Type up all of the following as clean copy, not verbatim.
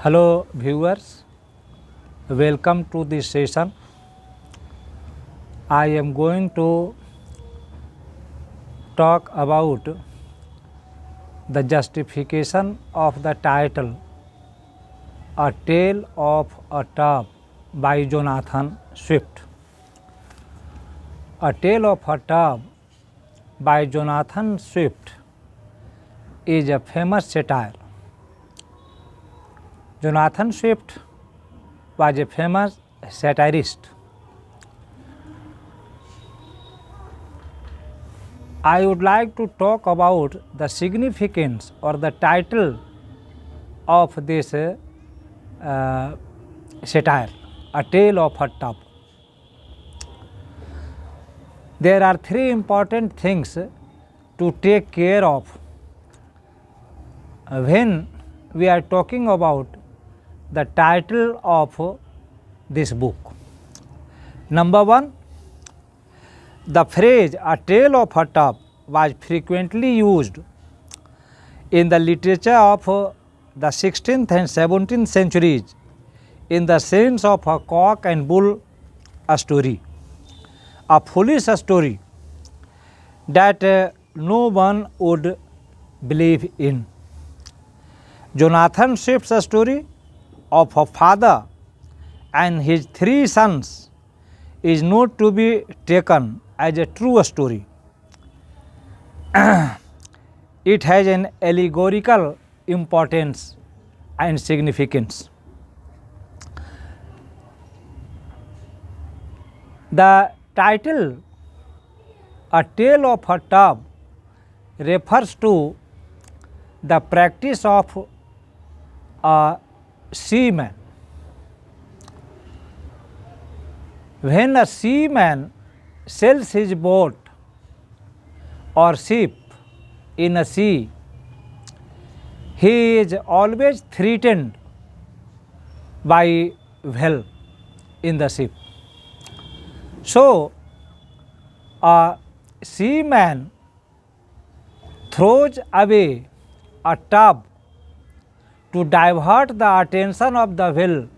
Hello viewers, welcome to this session. I am going to talk about the justification of the title A Tale of a Tub by Jonathan Swift. A Tale of a Tub by Jonathan Swift is a famous satire. Jonathan Swift was a famous satirist. I would like to talk about the significance or the title of this satire, A Tale of a Tub. There are three important things to take care of when we are talking about the title of this book. Number one, the phrase "a tale of a tub" was frequently used in the literature of the 16th and 17th centuries in the sense of a cock and bull story, a foolish story that no one would believe in. Jonathan Swift's story of a father and his three sons is not to be taken as a true story. It has an allegorical importance and significance. The title "A Tale of a Tub" refers to the practice of a seaman. When a seaman sails his boat or ship in a sea, he is always threatened by whale in the ship. So, a seaman throws away a tub to divert the attention of the whale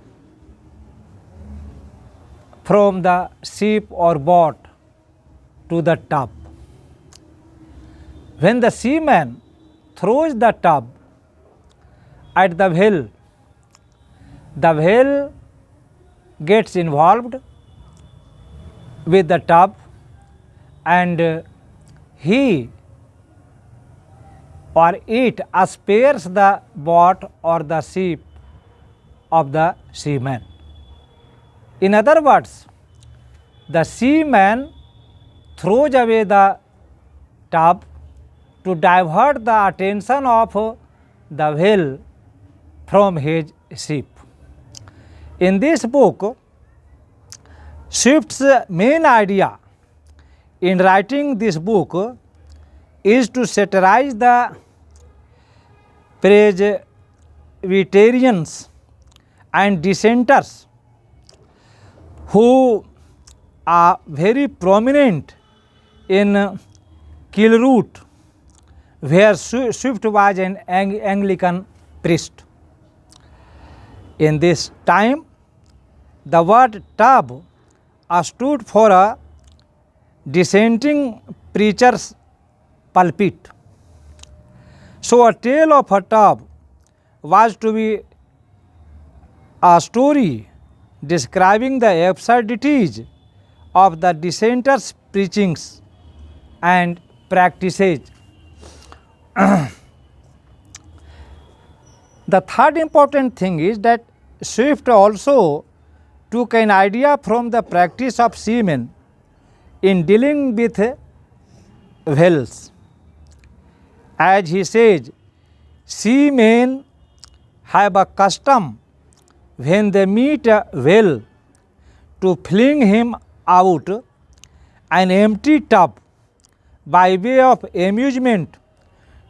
from the ship or boat to the tub. When the seaman throws the tub at the whale gets involved with the tub and he or it spares the boat or the ship of the seaman. In other words, the seaman throws away the tub to divert the attention of the whale from his ship. In this book, Swift's main idea in writing this book is to satirize the Presbyterians and dissenters who are very prominent in Kilroot, where Swift was an Anglican priest. In this time, the word tub stood for a dissenting preacher's pulpit. So, A Tale of a Tub was to be a story describing the absurdities of the dissenters' preachings and practices. The third important thing is that Swift also took an idea from the practice of seamen in dealing with whales. As he says, seamen have a custom when they meet a whale to fling him out an empty tub by way of amusement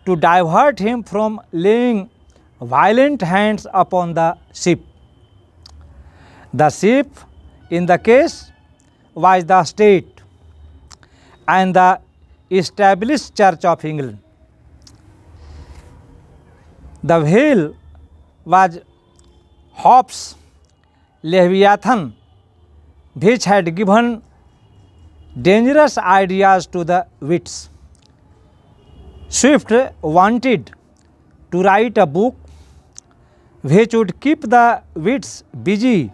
to divert him from laying violent hands upon the ship. The ship in the case was the state and the established Church of England. The whale was Hobbes' Leviathan, which had given dangerous ideas to the wits. Swift wanted to write a book which would keep the wits busy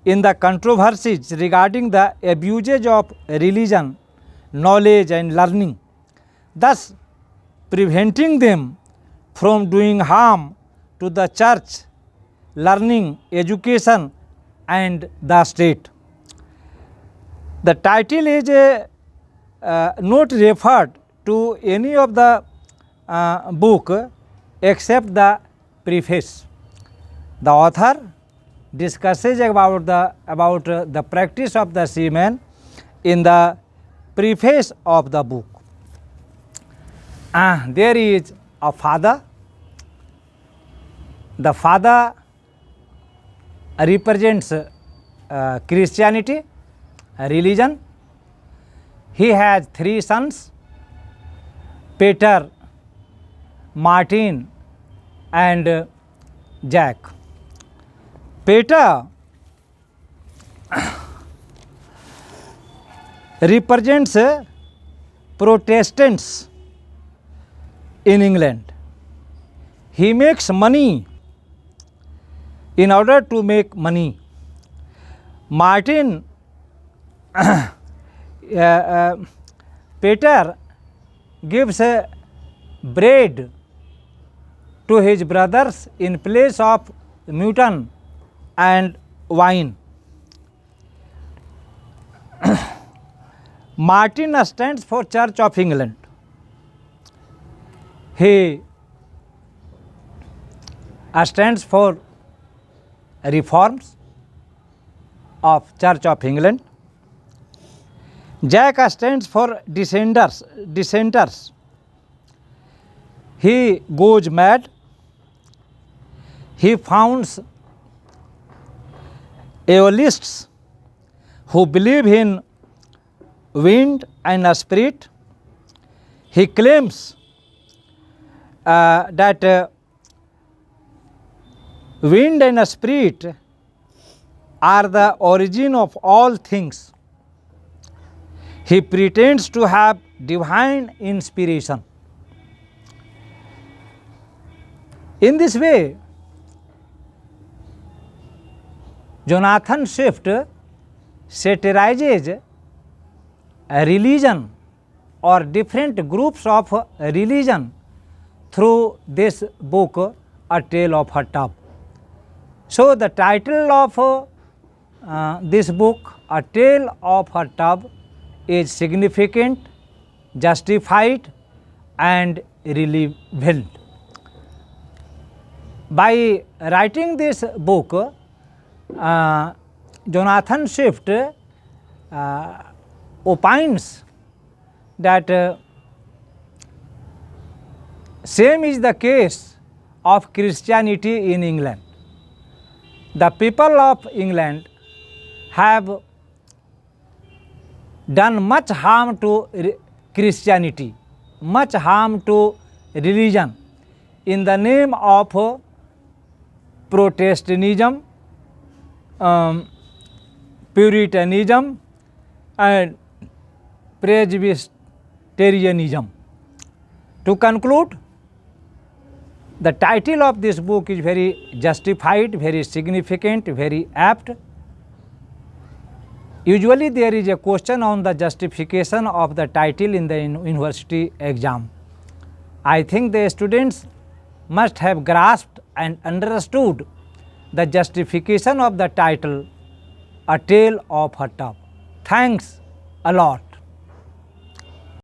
in the controversies regarding the abuses of religion, knowledge and learning, thus preventing them from doing harm to the church, learning, education and the state. The title is not referred to any of the book except the preface. The author discusses about the practice of the seamen in the preface of the book. There is a father. The father represents Christianity, religion. He has 3 sons, Peter, Martin and Jack. Peter represents Protestants in England. He makes money in order to make money. Martin, Peter gives bread to his brothers in place of mutton and wine. Martin stands for Church of England. He stands for reforms of Church of England. Jack stands for dissenters. He goes mad. He founds Aeolists who believe in wind and a spirit. He claims that wind and a spirit are the origin of all things. He pretends to have divine inspiration. In this way, Jonathan Swift satirizes religion or different groups of religion through this book, A Tale of a Tub. So, the title of this book, A Tale of a Tub, is significant, justified and relevant. By writing this book, Jonathan Swift opines that same is the case of Christianity in England. The people of England have done much harm to Christianity, much harm to religion in the name of Protestantism, Puritanism and Presbyterianism. To conclude, the title of this book is very justified, very significant, very apt. Usually there is a question on the justification of the title in the university exam. I think the students must have grasped and understood the justification of the title, A Tale of a Tub. Thanks a lot.